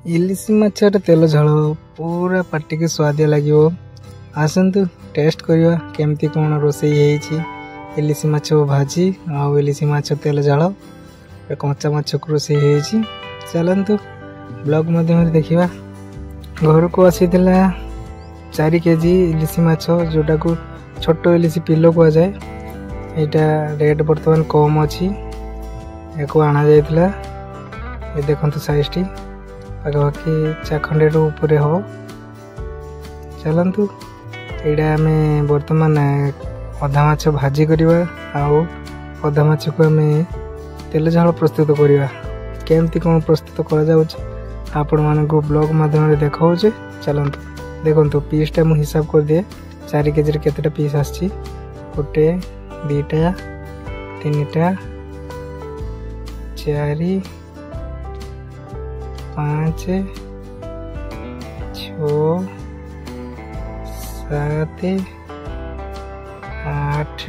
इलिशी माछर तेल झोल पूरा पार्टी के स्वादिया लगे। आसतु टेस्ट करवा केमती कौन रोसई इलिशी माछ भाजी आउ इलिशी माछ तेल झोल कंचा माछ को रोसई चलतु ब्लॉग मध्यम देखा। घर को आसी 4 केजी इलिशी माछ जोटा को छोट इलिशी पिलो कह जाए। यहाँ रेट बर्तमान कम अच्छी या आना जाइला। ये देखो साइज टी पाखापाखि 4 खंडे ऊपर हम। चलतु यहाँ आम बर्तमान अधा माछ भाजी करवा अधा माछ को आम तेल झाल प्रस्तुत करवा। केमती कौन प्रस्तुत कर ब्लॉग मध्यम देखा। चलतु देखो पीसटा मुझे हिसाब कर दिए 4 केजी केतेटा पीस आसी। 1 2 3 4 5 6 7 8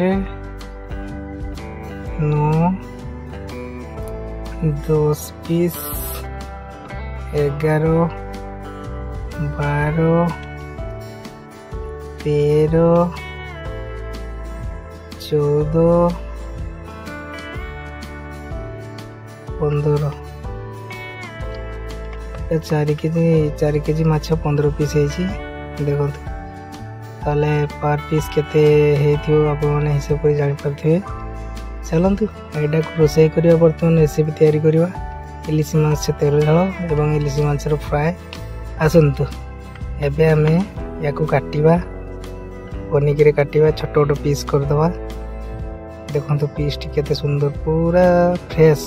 9 10 पीस 11 12 13 14 15 4 केजी माछ 15 पीस देखो ताले पर पीस केते आप हिसाब कर जापारे। चलतु यहाँ रोसई करवा बर्तमान रेसिपी तैयारी करवा इलिशी माछ तेल झोल और इलिशी माछर फ्राए। आसतु एबे आम या काटिबा पनिकी काटिबा छोट छोट पीस करदवा। देखो पीस टी केते सुंदर पूरा फ्रेश।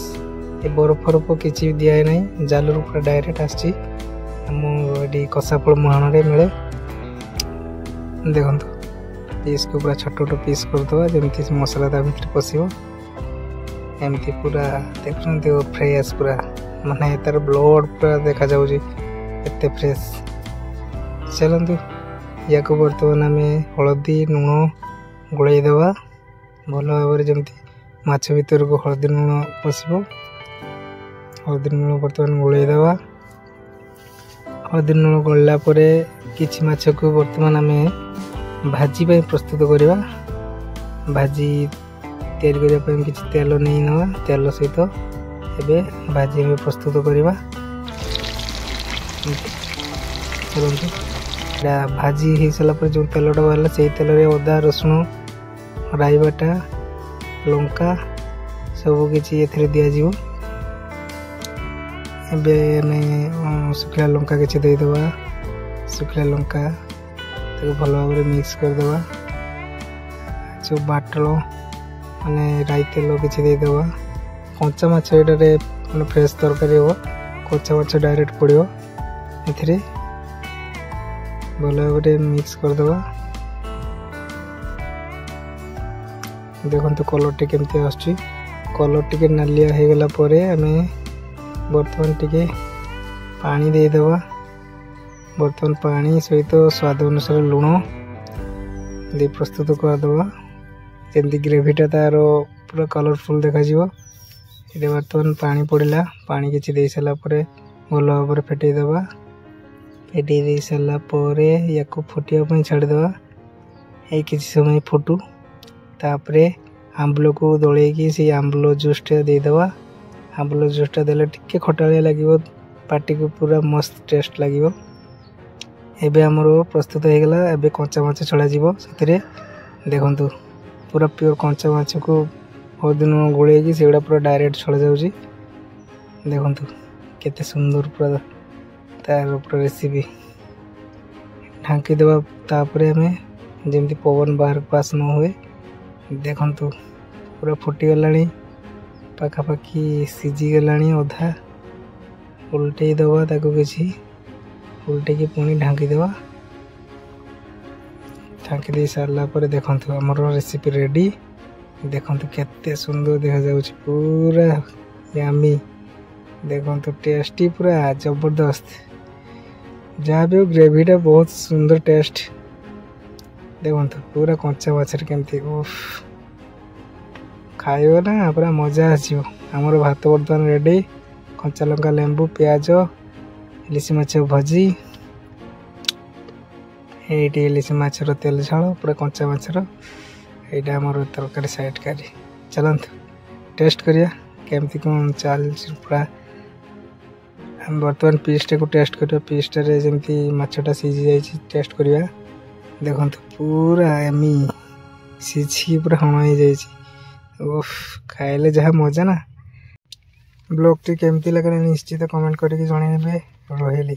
ये बरफ फरफ किसी दिए ना जालू पूरा डायरेक्ट आसी कसाफल मुहाण मिले। देखो पीस को पूरा छोट छोट पीस करदवा जमी मसला ता भीतर पशिब। एमती पूरा देखते फ्रेश पूरा माने तार ब्लड पूरा देखा जाऊँगी एते फ्रेश। चलतु या बर्तमान आम हलदी लुण गोलैदवा भल भाव जमी माछ भीतर को हलदी लुण पशिब। हलदी लुण बर्तमान गोलैदवा। हलदी लुण गला किछि माछ को बर्तमान आम भाजी प्रस्तुत करवा। भाजी तैयारी करने किसी तेल नहीं नवा तेल सहित एबे भाजी में प्रस्तुत करवा। चलते भाजी हो सारापर जो तेलटा बाहर से तेल अदा रसुण राई बाटा लंका सब किसी ए दिज्व। एबे सुखला लंका किसी देदेवा। सुखला लंका भल भाव मिक्स करदे। जो बाटल माने राई तेल किसी देदेवा। कंचा माछ ये फ्रेश तरकारी हम कंचा माछ डायरेक्ट पड़ो ए भल भाव मिक्स करदे। देखो कलर टी केमती आसुची कलर टी नालिया हो गला आम बर्तमान टी पानी देदेवा। बर्तमान पानी सहित स्वाद अनुसार लुण दे प्रस्तुत करदे जमी ग्रेवीटा तार पूरा कलरफुल देखा। ये बर्तमान पानी पड़ेगा पानी किसी दे सारा भल भाव फेटईदेवा। फेटई दे सारापर या फुटापी छाड़देवा। ये किसी समय फुटू तापर आंबल को दलैकी से आंबल जूसटा देदेवा। आंबल जूसटा देले टिके खटालिया लगे पार्टी को पूरा मस्त टेस्ट लगे। एबे आमर प्रस्तुत हो गला। एबे कंचा माछ छड़ा जीवो से देखो पूरा प्योर कंचा माछ को बहुत दिन गोलैकी से पूरा डायरेक्ट छड़ा जाऊँगी। देखो केते सुंदर पूरा तार पूरा रेसिपी ढांकी देवा। तापर आम जमी पवन बाहर पास न हुए। देखो पूरा फुटीगला पाखापाखि सीझीगला अधा उल्टे दवा ताको किसी उल्टे पुणी ढांकी देवा। ढांकी दे सारापर देखो आमर रेसिपी रेडी। देखो केते सुंदर देखा जाउछि पूरा यामी। देखो टेस्टी पूरा जबरदस्त जहाँ भी ग्रेवीटा बहुत सुंदर टेस्ट। देखो पूरा कंचा माछ केमती खाइब ना पूरा मजा आसो। आमर भात बर्तमान रेडी कंचा लंका लेंबू प्याज ଇଲିଶି ମାଛ ଭଜି, ଏଇଠି ଇଲିଶି ମାଛର ତେଲ ଝାଳ ପୁରା କଞ୍ଚା ମାଛର, ଏଇଟା ଆମର ତରକାରୀ ସାଇଡ୍ କାରି। ଚାଲନ୍ତୁ ଟେଷ୍ଟ କରିବା କେମିତି କ'ଣ ଚାଲିଛି। ପୁରା ଆମେ ବର୍ତ୍ତମାନ ପିସ୍ଟାକୁ ଟେଷ୍ଟ କରିବା, ପିସ୍ଟାରେ ଯେମିତି ମାଛଟା ସିଝି ଯାଇଛି ଟେଷ୍ଟ କରିବା। ଦେଖନ୍ତୁ ପୁରା ଏମି ସିଝିକି ପୁରା ହଣ ହେଇଯାଇଛି। ଓଃ ଖାଇଲେ ଯାହା ମଜା ନା। ବ୍ଲଗ୍ଟି କେମିତି ଲାଗିଲା ନିଶ୍ଚିତ କମେଣ୍ଟ କରିକି ଜଣେଇବେ। ରହିଲି।